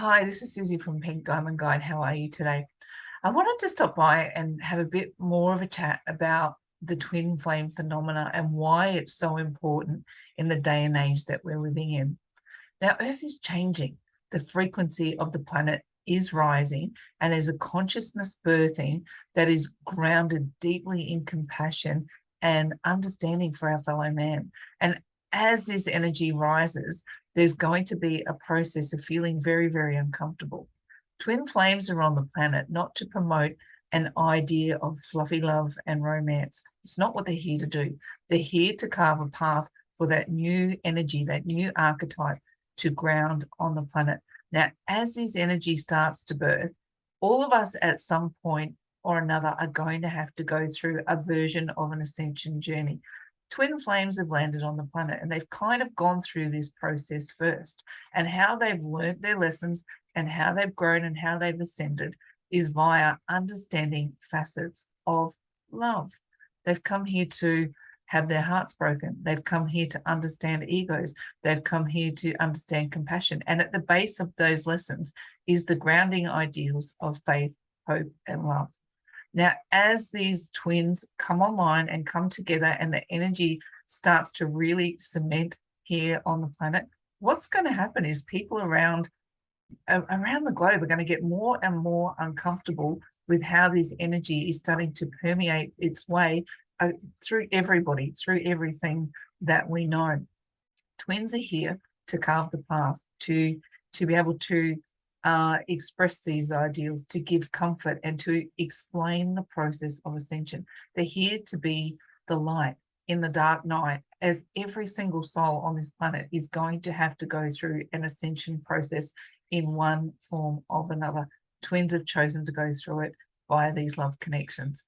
Hi, this is Susie from Pink Diamond Guide. How are you today? I wanted to stop by and have a bit more of a chat about the twin flame phenomena and why it's so important in the day and age that we're living in. Now, Earth is changing. The frequency of the planet is rising, and there's a consciousness birthing that is grounded deeply in compassion and understanding for our fellow man. And as this energy rises, there's going to be a process of feeling very, very uncomfortable. Twin flames are on the planet not to promote an idea of fluffy love and romance. It's not what they're here to do. They're here to carve a path for that new energy, that new archetype to ground on the planet. Now, as this energy starts to birth, all of us at some point or another are going to have to go through a version of an ascension journey. Twin flames have landed on the planet and they've kind of gone through this process first. And how they've learned their lessons and how they've grown and how they've ascended is via understanding facets of love. They've come here to have their hearts broken. They've come here to understand egos. They've come here to understand compassion. And at the base of those lessons is the grounding ideals of faith, hope, and love. Now, as these twins come online and come together and the energy starts to really cement here on the planet, what's going to happen is people around the globe are going to get more and more uncomfortable with how this energy is starting to permeate its way through everybody, through everything that we know. Twins are here to carve the path, to be able to express these ideals, to give comfort and to explain the process of ascension. They're here to be the light in the dark night, as every single soul on this planet is going to have to go through an ascension process in one form or another. Twins have chosen to go through it via these love connections.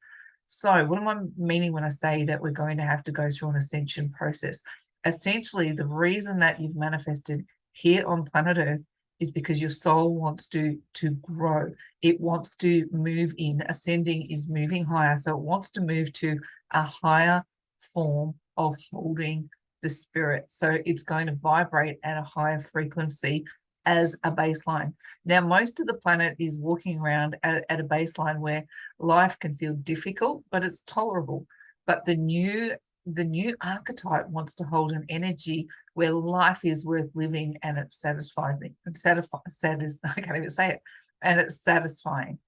So what am I meaning when I say that we're going to have to go through an ascension process? Essentially, the reason that you've manifested here on planet Earth is because your soul wants to grow. It wants to move in. Ascending is moving higher. So it wants to move to a higher form of holding the spirit. So it's going to vibrate at a higher frequency as a baseline. Now, most of the planet is walking around at a baseline where life can feel difficult, but it's tolerable. But the new archetype wants to hold an energy where life is worth living and it's satisfying. I can't even say it. And it's satisfying.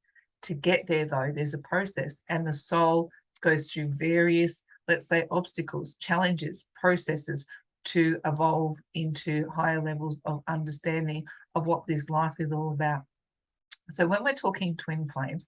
To get there, though, there's a process, and the soul goes through various, let's say, obstacles, challenges, processes to evolve into higher levels of understanding of what this life is all about. So when we're talking twin flames,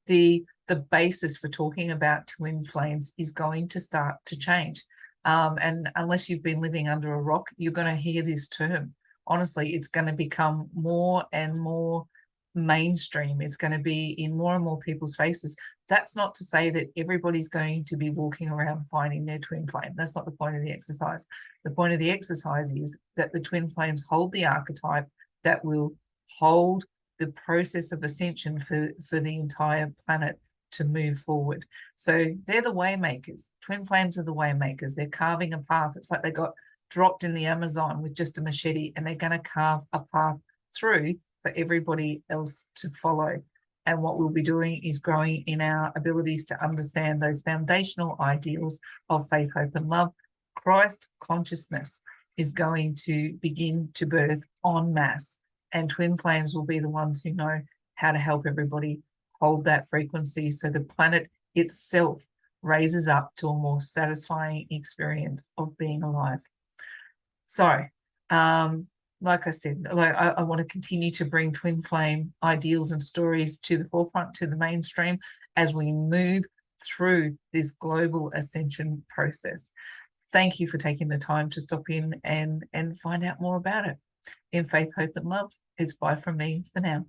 the basis for talking about twin flames is going to start to change. And unless you've been living under a rock, you're going to hear this term. Honestly, it's going to become more and more mainstream. It's going to be in more and more people's faces. That's not to say that everybody's going to be walking around finding their twin flame. That's not the point of the exercise. The point of the exercise is that the twin flames hold the archetype that will hold the process of ascension for the entire planet to move forward. So they're the way makers. Twin flames are the way makers. They're carving a path. It's like they got dropped in the Amazon with just a machete, and they're going to carve a path through for everybody else to follow. And what we'll be doing is growing in our abilities to understand those foundational ideals of faith, hope, and love. Christ consciousness is going to begin to birth en masse, and twin flames will be the ones who know how to help everybody hold that frequency so the planet itself raises up to a more satisfying experience of being alive. So, like I said, I want to continue to bring twin flame ideals and stories to the forefront, to the mainstream, as we move through this global ascension process. Thank you for taking the time to stop in and find out more about it. In faith, hope, and love, it's bye from me for now.